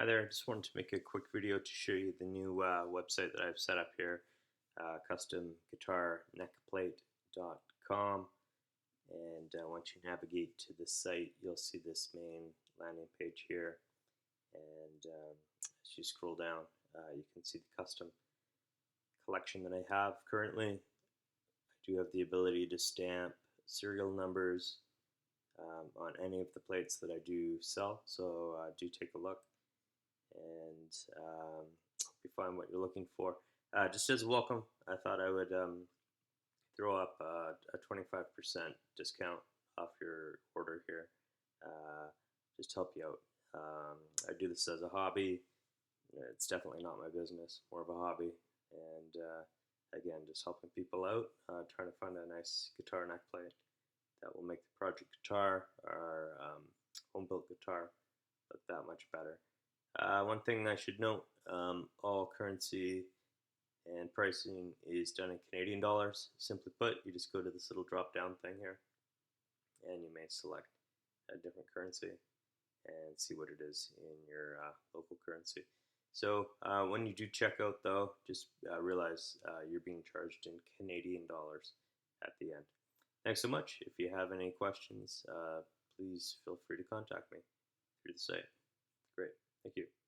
Hi there, I just wanted to make a quick video to show you the new website that I've set up here, customguitarneckplate.com. And once you navigate to the site, you'll see this main landing page here. And as you scroll down, you can see the custom collection that I have currently. I do have the ability to stamp serial numbers on any of the plates that I do sell, so do take a look and hope you find what you're looking for. Just as a welcome, I thought I would throw up a 25% discount off your order here, just to help you out. I do this as a hobby. It's definitely not my business, more of a hobby. And again, just helping people out, trying to find a nice guitar neck plate that will make the project guitar or home-built guitar look that much better. One thing I should note, all currency and pricing is done in Canadian dollars. Simply put, you just go to this little drop down thing here and you may select a different currency and see what it is in your local currency. So when you do check out though, just realize you're being charged in Canadian dollars at the end. Thanks so much. If you have any questions, please feel free to contact me through the site. Great. Thank you.